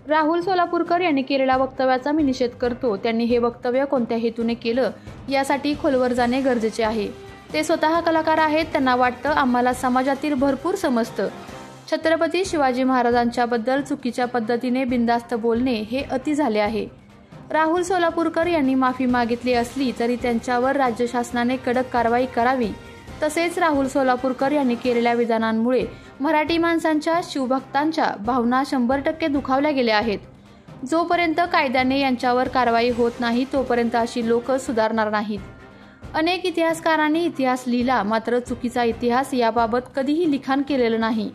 राहुल सोलापूरकर यांनी केलेल्या वक्तव्याचा मी निषेध करतो. त्यांनी हे वक्तव्य कोणत्या हेतूने केलं यासाठी खोलवर जाणे गरजेचे आहे. ते स्वतः कलाकार आहेत. त्यांना वाटतं आम्हाला समाजातील भरपूर समजतं. छत्रपती शिवाजी महाराजांच्या बद्दल चुकीच्या पद्धतीने बिनधास्त बोलणे हे अति झाले आहे. राहुल सोलापूरकर यांनी माफी मागितली असली तरी त्यांच्यावर राज्य शासनाने कडक कारवाई करावी. तसेच राहुल सोलापूरकर यांनी केलेल्या विधानांमुळे मराठी माणसांच्या शिवभक्तांच्या भावना 100% दुखावल्या गेल्या आहेत. जोपर्यंत कायद्याने यांच्यावर कारवाई होत नाही तोपर्यंत अशी लोक सुधारणार नाहीत. अनेक इतिहासकारांनी इतिहास लिहिला, मात्र चुकीचा इतिहास याबाबत कधीही लिखाण केलेलं नाही.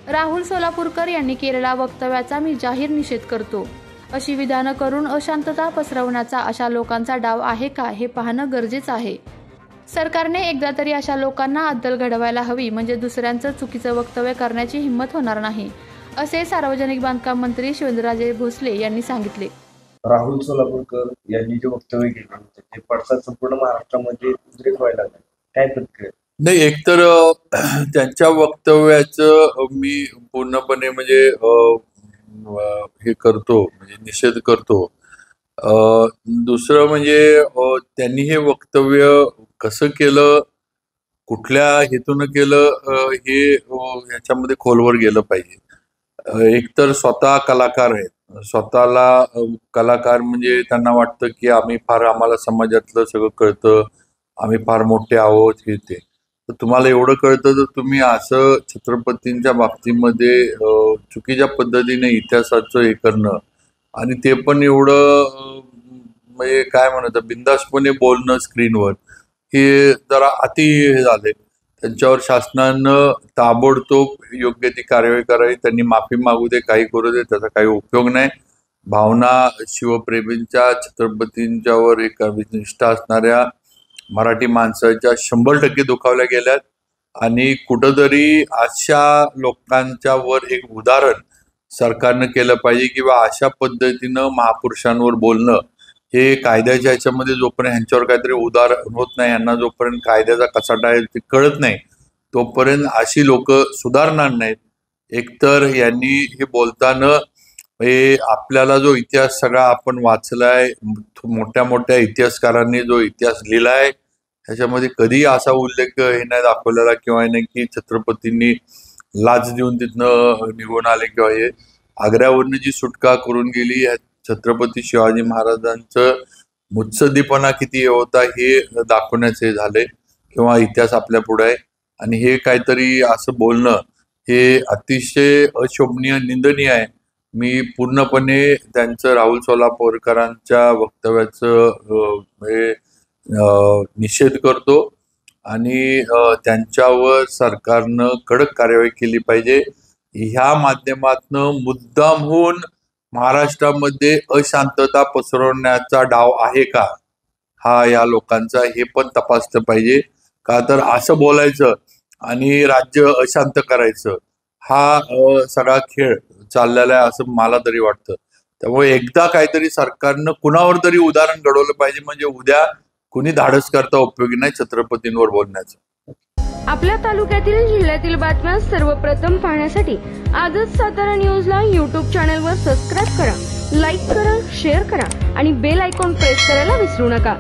राहुल सोलापूरकर यांनी केलेल्या वक्तव्याचा मी जाहीर निषेध करतो. अशी विधानं करून अशांतता पसरवण्याचा अशा लोकांचा डाव आहे का हे पाहणं गरजेचं आहे. सरकारने एकदा तरी अशा लोकांना अद्दल घडवायला हवी, म्हणजे दुसऱ्यांचं चुकीचं वक्तव्य करण्याची हिंमत होणार नाही, असे सार्वजनिक बांधकाम मंत्री शिवेंद्रराजे भोसले यांनी सांगितले. राहुल सोलापूरकर यांनी जे वक्तव्य केले होते ते पडसाद संपूर्ण महाराष्ट्रामध्ये उद्रेक व्हायला लागले. काय प्रतिक्रिया? नाही, एकतर त्यांच्या वक्तव्याचं मी पूर्णपणे म्हणजे हे करतो, म्हणजे निषेध करतो. दुसरं म्हणजे त्यांनी हे वक्तव्य कसं केलं, कुठल्या हेतून केलं हे ह्याच्यामध्ये खोलवर गेलं पाहिजे. एकतर स्वतः कलाकार आहेत, स्वतःला कलाकार म्हणजे त्यांना वाटतं की आम्हाला समाजातलं सगळं कळतं, आम्ही फार मोठे आहोत हे ते. तर तुम्हाला एवढं कळतं तर तुम्ही असं छत्रपतींच्या बाबतीमध्ये चुकीच्या पद्धतीने इतिहासाचं हे करणं आणि ते पण एवढं म्हणजे काय म्हणतात बिनधास्तपणे बोलणं स्क्रीनवर, हे जरा अति हे झाले. त्यांच्यावर शासनानं ताबडतोब योग्य ती कारवाई करावी. त्यांनी माफी मागू दे, काही करू दे, त्याचा काही उपयोग नाही. भावना शिवप्रेमींच्या छत्रपतींच्यावर एक निष्ठा असणाऱ्या मराठी माणसाच्या 100% दुखावल्या गेल्यात आणि कुठंतरी अशा लोकांच्या वर एक उदाहरण सरकारनं केलं पाहिजे किंवा अशा पद्धतीनं महापुरुषांवर बोलणं हे कायद्याच्या ह्याच्यामध्ये जोपर्यंत ह्यांच्यावर काहीतरी उदाहरण होत नाही, यांना जोपर्यंत कायद्याचा कसाटा आहे ते कळत नाही तोपर्यंत अशी लोक सुधारणार नाहीत. एकतर यांनी हे बोलताना हे आपल्याला जो इतिहास सगळा आपण वाचलाय, मोठ्या मोठ्या इतिहासकारांनी जो इतिहास लिहिलाय ह्याच्यामध्ये कधी असा उल्लेख हे नाही दाखवलेला किंवा नाही की छत्रपतींनी लाच देऊन तिथनं निघून आले किंवा हे आग्र्यावरनं जी सुटका करून गेली, छत्रपती शिवाजी महाराजांचं मुत्सद्दीपणा किती होता हे दाखवण्याचे झाले किंवा इतिहास आपल्या पुढे आहे. आणि हे काहीतरी असं बोलणं हे अतिशय अशोभनीय, निंदनीय आहे. मी पूर्णपणे त्यांचं राहुल सोलापूरकरांच्या वक्तव्याचं निषेध करतो आणि त्यांच्यावर सरकारनं कडक कारवाई केली पाहिजे. ह्या माध्यमातून मुद्दामहून महाराष्ट्रामध्ये अशांतता पसरवण्याचा डाव आहे का हा या लोकांचा हे पण तपासलं पाहिजे. का तर असं बोलायचं आणि राज्य अशांत करायचं हा सगळा खेळ चाललेला आहे असं मला तरी वाटतं. त्यामुळे एकदा काहीतरी सरकारनं कुणावर तरी उदाहरण घडवलं पाहिजे, म्हणजे उद्या कुणी धाडस करता उपयोगी नाही छत्रपतींवर बोलण्याचं. आपल्या तालुक्यातील जिल्ह्यातील बातम्या सर्वप्रथम पाहण्यासाठी आजच सातारा न्यूजला YouTube चॅनलवर सबस्क्राईब करा, लाईक करा, शेअर करा आणि बेल आयकॉन प्रेस करायला विसरू नका.